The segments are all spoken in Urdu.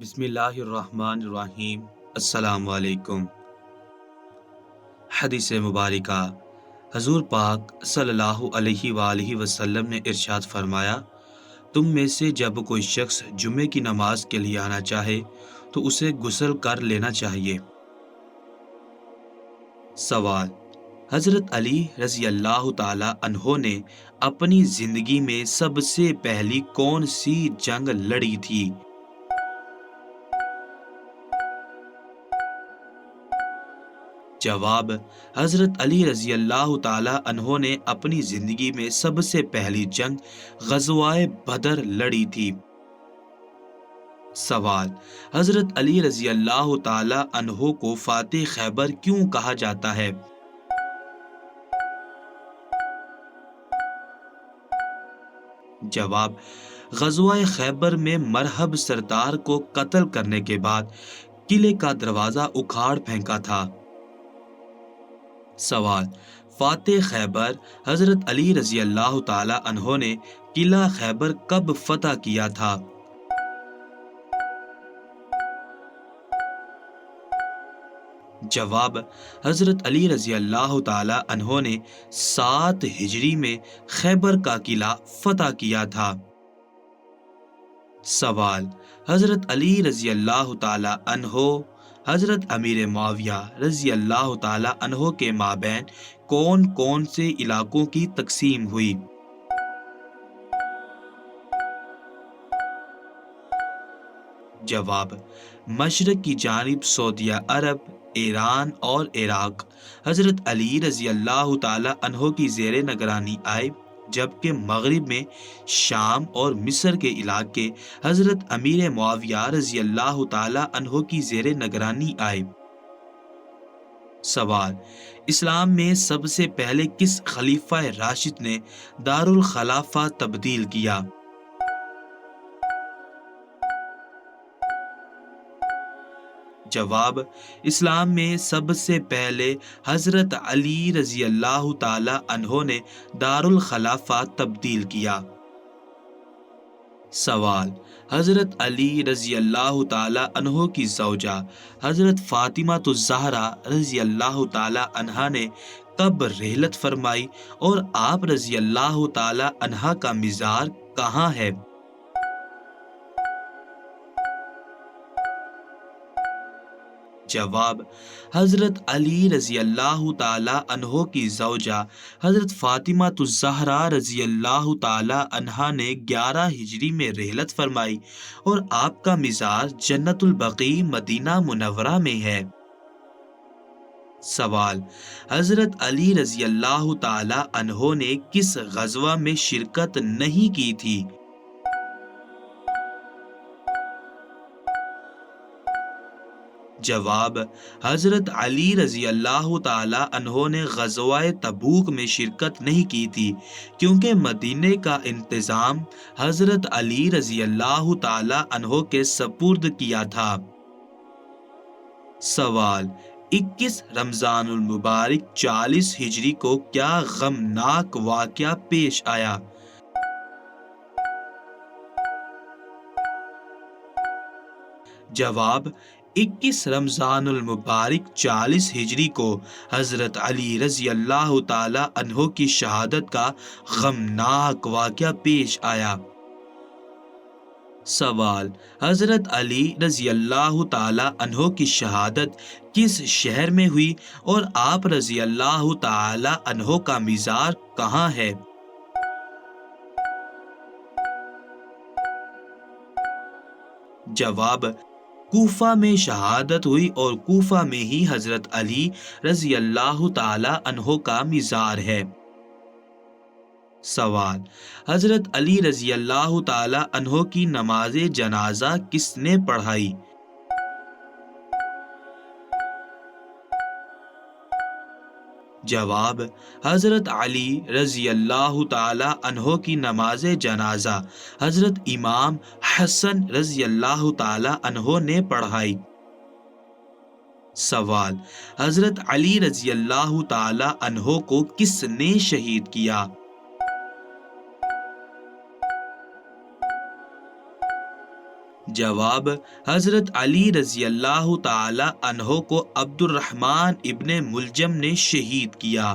بسم اللہ الرحمن الرحیم۔ السلام علیکم۔ حدیث مبارکہ، حضور پاک صلی اللہ علیہ وآلہ وسلم نے ارشاد فرمایا، تم میں سے جب کوئی شخص جمعے کی نماز کے لیے آنا چاہے تو اسے غسل کر لینا چاہیے۔ سوال: حضرت علی رضی اللہ تعالی عنہ نے اپنی زندگی میں سب سے پہلی کون سی جنگ لڑی تھی؟ جواب: حضرت علی رضی اللہ تعالی عنہ نے اپنی زندگی میں سب سے پہلی جنگ غزوہ بدر لڑی تھی۔ سوال: حضرت علی رضی اللہ تعالی عنہ کو فاتح خیبر کیوں کہا جاتا ہے؟ جواب: غزوہ خیبر میں مرحب سردار کو قتل کرنے کے بعد قلعے کا دروازہ اکھاڑ پھینکا تھا۔ سوال: فاتح خیبر حضرت علی رضی اللہ تعالی عنہ نے قلعہ خیبر کب فتح کیا تھا؟ جواب: حضرت علی رضی اللہ تعالی عنہ نے 7 ہجری میں خیبر کا قلعہ فتح کیا تھا۔ سوال: حضرت علی رضی اللہ تعالی عنہ حضرت امیر معاویہ رضی اللہ تعالی عنہ کے مابین کون کون سے علاقوں کی تقسیم ہوئی؟ جواب: مشرق کی جانب سعودیہ عرب، ایران اور عراق حضرت علی رضی اللہ تعالی عنہ کی زیر نگرانی آئے، جبکہ مغرب میں شام اور مصر کے علاقے حضرت امیر معاویہ رضی اللہ تعالی عنہ کی زیر نگرانی آئے۔ سوال: اسلام میں سب سے پہلے کس خلیفہ راشد نے دارالخلافہ تبدیل کیا؟ جواب: اسلام میں سب سے پہلے حضرت علی رضی اللہ تعالی عنہ نے دارالخلافہ تبدیل کیا۔ سوال: حضرت علی رضی اللہ تعالی عنہ کی زوجہ حضرت فاطمہ الزہرا رضی اللہ تعالی عنہا نے کب رحلت فرمائی اور آپ رضی اللہ تعالی عنہ کا مزار کہاں ہے؟ جواب: حضرت علی رضی اللہ تعالی عنہ کی زوجہ حضرت فاطمہ الزہرا رضی اللہ تعالی عنہا نے 11 ہجری میں رحلت فرمائی اور آپ کا مزار جنت البقیع مدینہ منورہ میں ہے۔ سوال: حضرت علی رضی اللہ تعالی عنہ نے کس غزوہ میں شرکت نہیں کی تھی؟ جواب: حضرت علی رضی اللہ تعالی عنہ نے غزوہ تبوک میں شرکت نہیں کی تھی کیونکہ مدینے کا انتظام حضرت علی رضی اللہ تعالی عنہ کے سپرد کیا تھا۔ سوال: 21 رمضان المبارک 40 ہجری کو کیا غمناک واقعہ پیش آیا؟ جواب: 21 رمضان المبارک 40 ہجری کو حضرت علی رضی اللہ تعالی عنہ کی شہادت کا غمناک واقعہ پیش آیا۔ سوال: حضرت علی رضی اللہ تعالی عنہ کی شہادت کس شہر میں ہوئی اور آپ رضی اللہ تعالی عنہ کا مزار کہاں ہے؟ جواب: کوفہ میں شہادت ہوئی اور کوفہ میں ہی حضرت علی رضی اللہ تعالی عنہ کا مزار ہے۔ سوال: حضرت علی رضی اللہ تعالی عنہ کی نماز جنازہ کس نے پڑھائی؟ جواب: حضرت علی رضی اللہ تعالی عنہ کی نماز جنازہ حضرت امام حسن رضی اللہ تعالی عنہ نے پڑھائی۔ سوال: حضرت علی رضی اللہ تعالی عنہ کو کس نے شہید کیا؟ جواب: حضرت علی رضی اللہ تعالی عنہ کو عبد الرحمن ابن ملجم نے شہید کیا۔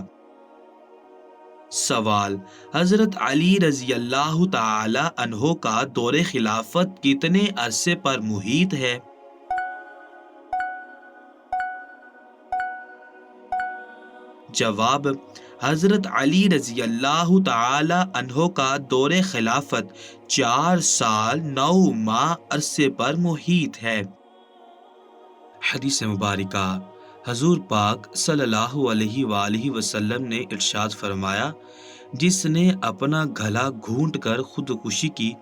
سوال: حضرت علی رضی اللہ تعالی عنہ کا دور خلافت کتنے عرصے پر محیط ہے؟ جواب: حضرت علی رضی اللہ تعالی عنہ کا دور خلافت 4 سال 9 ماہ عرصے پر محیط ہے۔ حدیث مبارکہ: حضور پاک صلی اللہ علیہ وآلہ وسلم نے ارشاد فرمایا، جس نے اپنا گلا گھونٹ کر خودکشی کی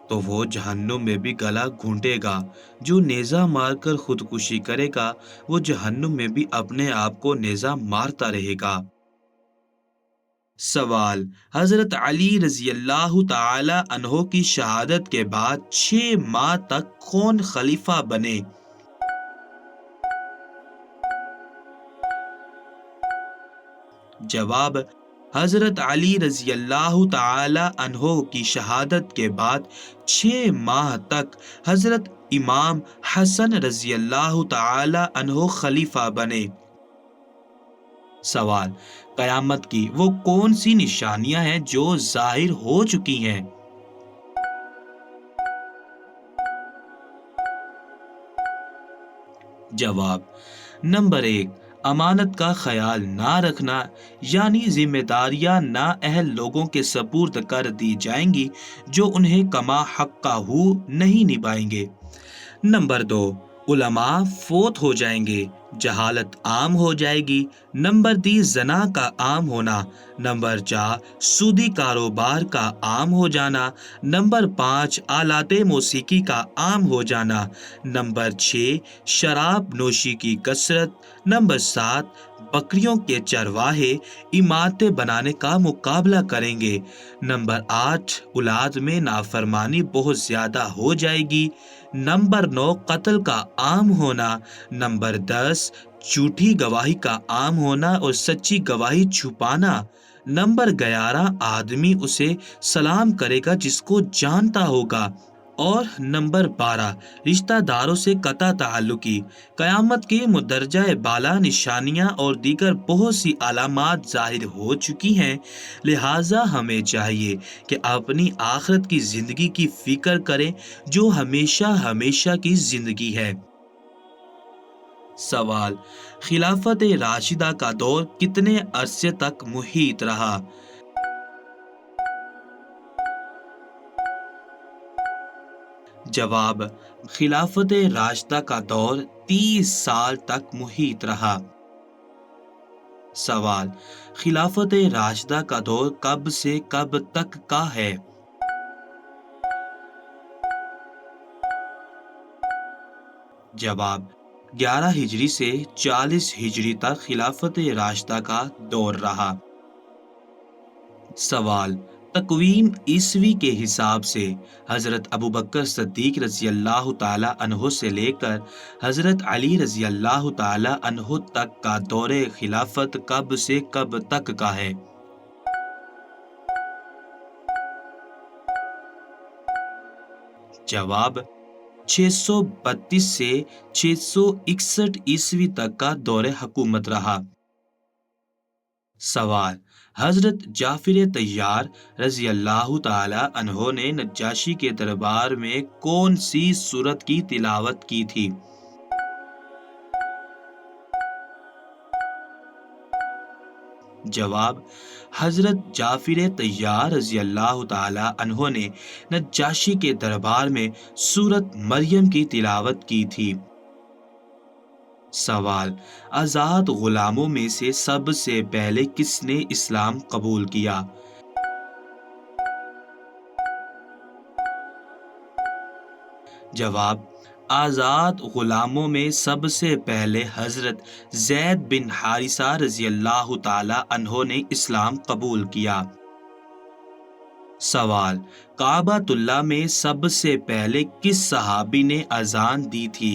تو وہ جہنم میں بھی گلا گھونٹے گا، جو نیزہ مار کر خودکشی کرے گا وہ جہنم میں بھی اپنے آپ کو نیزہ مارتا رہے گا۔ سوال: حضرت علی رضی اللہ تعالی عنہ کی شہادت کے بعد 6 ماہ تک کون خلیفہ بنے؟ جواب: حضرت علی رضی اللہ تعالی عنہ کی شہادت کے بعد 6 ماہ تک حضرت امام حسن رضی اللہ تعالی عنہ خلیفہ بنے۔ سوال: قیامت کی وہ کون سی نشانیاں ہیں جو ظاہر ہو چکی ہیں؟ جواب: نمبر 1، امانت کا خیال نہ رکھنا، یعنی ذمہ داریاں نااہل لوگوں کے سپرد کر دی جائیں گی جو انہیں کما حقہ نہیں نبھائیں گے۔ نمبر 2، علماء فوت ہو جائیں گے، جہالت عام ہو جائے گی۔ نمبر 3، زنا کا عام ہونا۔ نمبر 4، سودی کاروبار کا عام ہو جانا۔ نمبر 5، آلات موسیقی کا عام ہو جانا۔ نمبر 6، شراب نوشی کی کثرت۔ نمبر 7، بکریوں کے چرواہے عمارتیں بنانے کا مقابلہ کریں گے۔ نمبر 8، اولاد میں نافرمانی بہت زیادہ ہو جائے گی۔ نمبر 9، قتل کا عام ہونا۔ نمبر 10، جھوٹی گواہی کا عام ہونا اور سچی گواہی چھپانا۔ نمبر 11، آدمی اسے سلام کرے گا جس کو جانتا ہوگا۔ اور نمبر 12، رشتہ داروں سے قطع تعلقی۔ قیامت کے مندرجہ بالا نشانیاں اور دیگر بہت سی علامات ظاہر ہو چکی ہیں، لہٰذا ہمیں چاہیے کہ اپنی آخرت کی زندگی کی فکر کریں جو ہمیشہ ہمیشہ کی زندگی ہے۔ سوال: خلافت راشدہ کا دور کتنے عرصے تک محیط رہا؟ جواب: خلافت راشدہ کا دور 30 سال تک محیط رہا۔ سوال: خلافت راشدہ کا دور کب سے کب تک کا ہے؟ جواب: 11 ہجری سے 40 ہجری تک خلافت راشدہ کا دور رہا۔ سوال: تقویم عیسوی کے حساب سے حضرت ابوبکر صدیق رضی اللہ تعالی عنہ سے لے کر حضرت علی رضی اللہ تعالی عنہ تک کا دور خلافت کب سے کب تک کا ہے؟ جواب: 632 سے 661 عیسوی تک کا دور حکومت رہا۔ سوال: حضرت جعفر طیار رضی اللہ تعالی عنہ نے نجاشی کے دربار میں کون سی سورت کی تلاوت کی تھی؟ جواب: حضرت جعفر طیار رضی اللہ تعالی عنہ نے نجاشی کے دربار میں سورت مریم کی تلاوت کی تھی۔ سوال: آزاد غلاموں میں سے سب سے پہلے کس نے اسلام قبول کیا؟ جواب: آزاد غلاموں میں سب سے پہلے حضرت زید بن حارثہ رضی اللہ تعالی عنہ نے اسلام قبول کیا۔ سوال: کعبۃ اللہ میں سب سے پہلے کس صحابی نے اذان دی تھی؟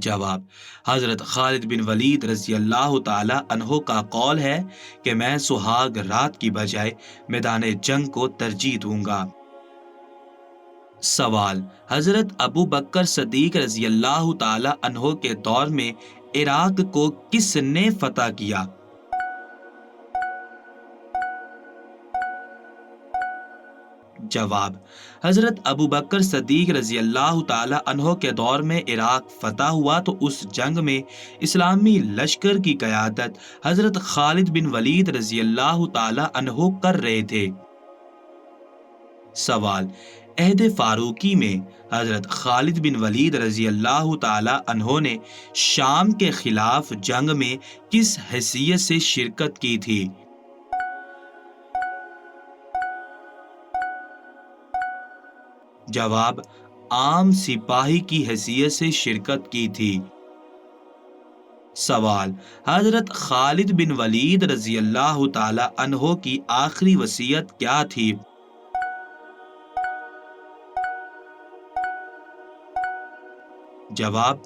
جواب: حضرت خالد بن ولید رضی اللہ تعالی عنہ کا قول ہے کہ میں سہاگ رات کی بجائے میدان جنگ کو ترجیح دوں گا۔ سوال: حضرت ابو بکر صدیق رضی اللہ تعالی عنہ کے دور میں عراق کو کس نے فتح کیا؟ جواب: حضرت ابو بکر صدیق رضی اللہ تعالی عنہ کے دور میں عراق فتح ہوا تو اس جنگ میں اسلامی لشکر کی قیادت حضرت خالد بن ولید رضی اللہ تعالی عنہ کر رہے تھے۔ سوال: عہد فاروقی میں حضرت خالد بن ولید رضی اللہ تعالی عنہ نے شام کے خلاف جنگ میں کس حیثیت سے شرکت کی تھی؟ جواب: عام سپاہی کی حیثیت سے شرکت کی تھی۔ سوال: حضرت خالد بن ولید رضی اللہ تعالی عنہ کی آخری وصیت کیا تھی؟ جواب: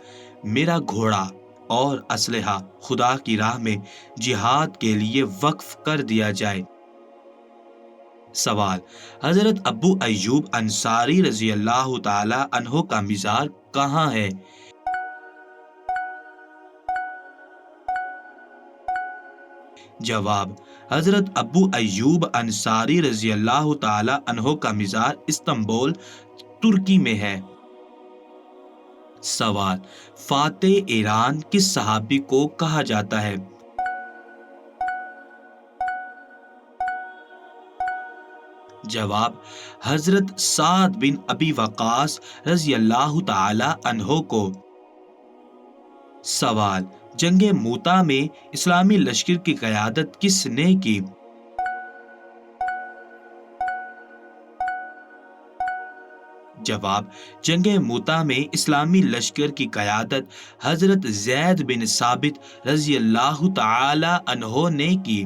میرا گھوڑا اور اسلحہ خدا کی راہ میں جہاد کے لیے وقف کر دیا جائے۔ سوال: حضرت ابو ایوب انصاری رضی اللہ تعالی عنہ کا مزار کہاں ہے؟ جواب: حضرت ابو ایوب انصاری رضی اللہ تعالی عنہ کا مزار استنبول، ترکی میں ہے۔ سوال: فاتح ایران کس صحابی کو کہا جاتا ہے؟ جواب: حضرت سعد بن ابی وقاص رضی اللہ تعالی عنہ کو۔ سوال: جنگ موتا میں اسلامی لشکر کی قیادت کس نے کی؟ جواب: جنگ موتا میں اسلامی لشکر کی قیادت حضرت زید بن ثابت رضی اللہ تعالی عنہ نے کی۔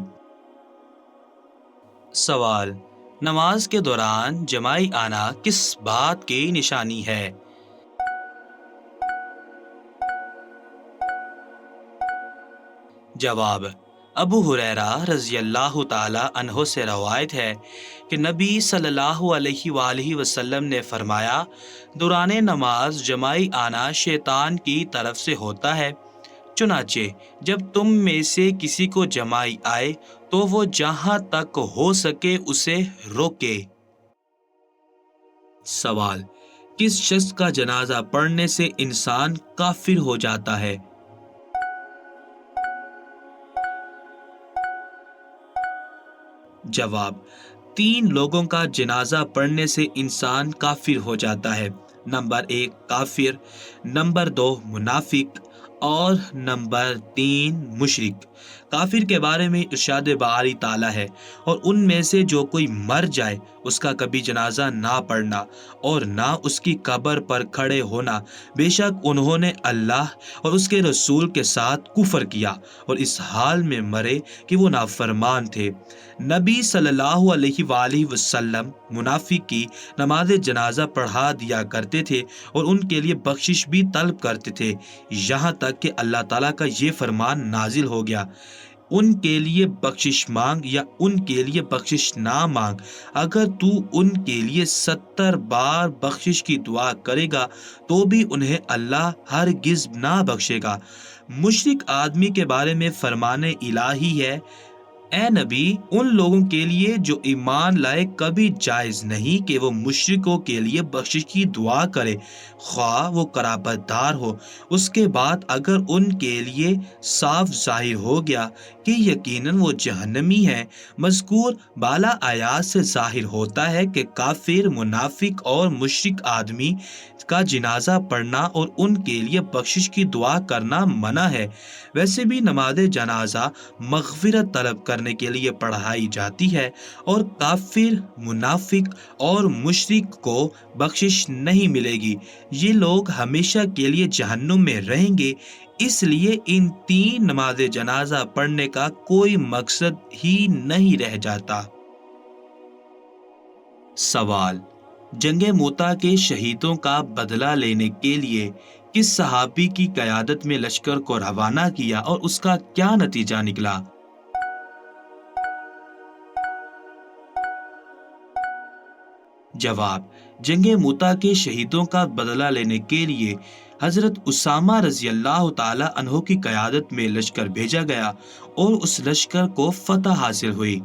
سوال: نماز کے دوران جماعی آنا کس بات کی نشانی ہے؟ جواب: ابو ہریرہ رضی اللہ تعالی عنہ سے روایت ہے کہ نبی صلی اللہ علیہ وآلہ وسلم نے فرمایا، دوران نماز جماعی آنا شیطان کی طرف سے ہوتا ہے، چنانچہ جب تم میں سے کسی کو جماعی آئے تو وہ جہاں تک ہو سکے اسے روکے۔ سوال: کس شخص کا جنازہ پڑھنے سے انسان کافر ہو جاتا ہے؟ جواب: 3 لوگوں کا جنازہ پڑھنے سے انسان کافر ہو جاتا ہے۔ نمبر 1 کافر، نمبر 2 منافق اور نمبر 3 مشرک۔ کافر کے بارے میں ارشاد باری تعالیٰ ہے، اور ان میں سے جو کوئی مر جائے اس کا کبھی جنازہ نہ پڑھنا اور نہ اس کی قبر پر کھڑے ہونا، بے شک انہوں نے اللہ اور اس کے رسول کے ساتھ کفر کیا اور اس حال میں مرے کہ وہ نافرمان تھے۔ نبی صلی اللہ علیہ وآلہ وسلم منافق کی نماز جنازہ پڑھا دیا کرتے تھے اور ان کے لیے بخشش بھی طلب کرتے تھے، یہاں تک کہ اللہ تعالیٰ کا یہ فرمان نازل ہو گیا، ان کے لیے بخشش مانگ یا ان کے لیے بخشش نہ مانگ، اگر تو ان کے لیے 70 بار بخشش کی دعا کرے گا تو بھی انہیں اللہ ہرگز نہ بخشے گا۔ مشرک آدمی کے بارے میں فرمان الہی ہے، اے نبی، ان لوگوں کے لیے جو ایمان لائے کبھی جائز نہیں کہ وہ مشرکوں کے لیے بخشش کی دعا کرے، خواہ وہ قرابت دار ہو۔ اس کے بعد اگر ان کے لیے صاف ظاہر ہو گیا کہ یقیناً وہ جہنمی ہیں، مذکور بالا آیات سے ظاہر ہوتا ہے کہ کافر، منافق اور مشرک آدمی کا جنازہ پڑھنا اور ان کے لیے بخشش کی دعا کرنا منع ہے۔ ویسے بھی نماز جنازہ مغفرت طلب کرنے کے لیے پڑھائی جاتی ہے اور کافر، منافق اور مشرک کو بخشش نہیں ملے گی، یہ لوگ ہمیشہ کے لیے جہنم میں رہیں گے۔ اس لیے ان 3 نماز جنازہ پڑھنے کا کوئی مقصد ہی نہیں رہ جاتا۔ سوال: جنگ موتا کے شہیدوں کا بدلہ لینے کے لیے کس صحابی کی قیادت میں لشکر کو روانہ کیا اور اس کا کیا نتیجہ نکلا؟ جواب: جنگ موتا کے شہیدوں کا بدلہ لینے کے لیے حضرت اسامہ رضی اللہ تعالی عنہ کی قیادت میں لشکر بھیجا گیا اور اس لشکر کو فتح حاصل ہوئی۔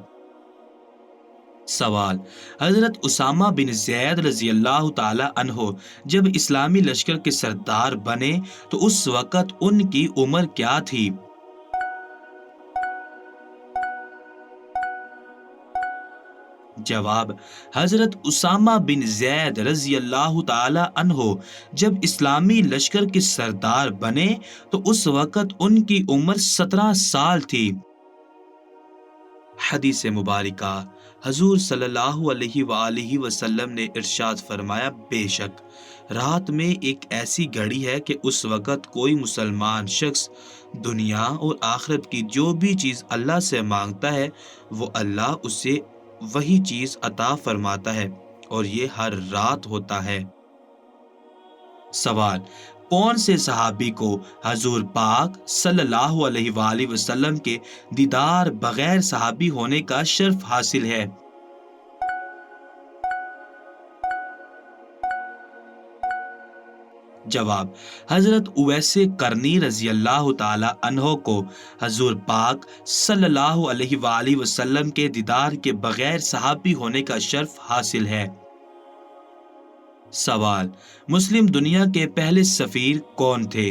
سوال: حضرت اسامہ بن زید رضی اللہ تعالی عنہ جب اسلامی لشکر کے سردار بنے تو اس وقت ان کی عمر کیا تھی؟ جواب: حضرت اسامہ بن زید رضی اللہ تعالی عنہ جب اسلامی لشکر کے سردار بنے تو اس وقت ان کی عمر 17 سال تھی۔ حدیث مبارکہ: حضور صلی اللہ علیہ وآلہ وسلم نے ارشاد فرمایا، بے شک رات میں ایک ایسی گھڑی ہے کہ اس وقت کوئی مسلمان شخص دنیا اور آخرت کی جو بھی چیز اللہ سے مانگتا ہے وہ اللہ اسے وہی چیز عطا فرماتا ہے، اور یہ ہر رات ہوتا ہے۔ سوال: کون سے صحابی کو حضور پاک صلی اللہ علیہ وآلہ وسلم کے دیدار بغیر صحابی ہونے کا شرف حاصل ہے؟ جواب: حضرت اویس قرنی رضی اللہ تعالی عنہ کو حضور پاک صلی اللہ علیہ وآلہ وسلم کے دیدار کے بغیر صحابی ہونے کا شرف حاصل ہے۔ سوال: مسلم دنیا کے پہلے سفیر کون تھے؟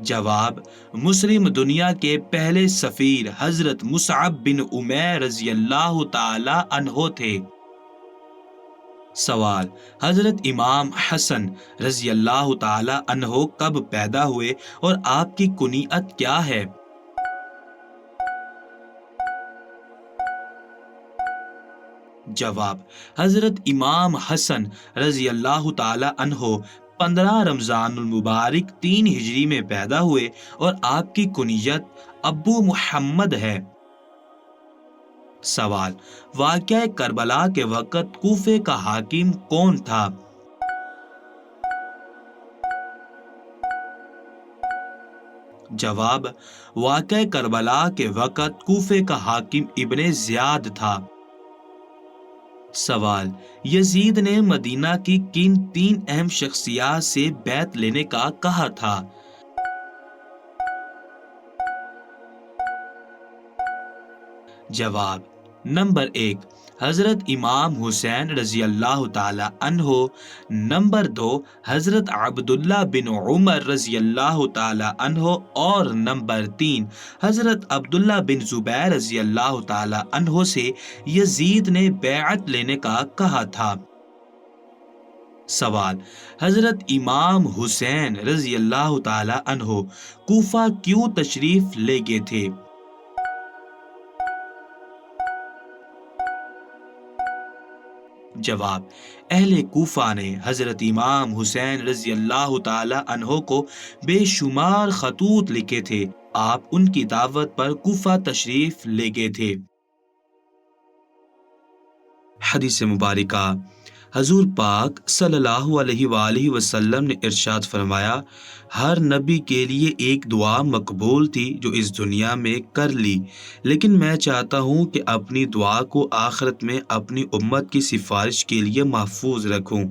جواب: مسلم دنیا کے پہلے سفیر حضرت مصعب بن عمیر رضی اللہ تعالی عنہ تھے۔ سوال: حضرت امام حسن رضی اللہ تعالی عنہ کب پیدا ہوئے اور آپ کی کنیت کیا ہے؟ جواب: حضرت امام حسن رضی اللہ تعالی عنہ 15 رمضان المبارک 3 ہجری میں پیدا ہوئے اور آپ کی کنیت ابو محمد ہے۔ سوال: واقعہ کربلا کے وقت کوفے کا حاکم کون تھا؟ جواب: واقعہ کربلا کے وقت کوفے کا حاکم ابن زیاد تھا۔ سوال: یزید نے مدینہ کی کن 3 اہم شخصیات سے بیعت لینے کا کہا تھا؟ جواب: نمبر 1 حضرت امام حسین رضی اللہ تعالی عنہ، نمبر 2 حضرت عبداللہ بن عمر رضی اللہ تعالی عنہ، اور نمبر 3 حضرت عبداللہ بن زبیر رضی اللہ تعالی عنہ سے یزید نے بیعت لینے کا کہا تھا۔ سوال: حضرت امام حسین رضی اللہ تعالی عنہ کوفہ کیوں تشریف لے گئے تھے؟ جواب: اہل کوفہ نے حضرت امام حسین رضی اللہ تعالی عنہ کو بے شمار خطوط لکھے تھے، آپ ان کی دعوت پر کوفہ تشریف لے گئے تھے۔ حدیث مبارکہ: حضور پاک صلی اللہ علیہ وآلہ وسلم نے ارشاد فرمایا، ہر نبی کے لیے ایک دعا مقبول تھی جو اس دنیا میں کر لی، لیکن میں چاہتا ہوں کہ اپنی دعا کو آخرت میں اپنی امت کی سفارش کے لیے محفوظ رکھوں۔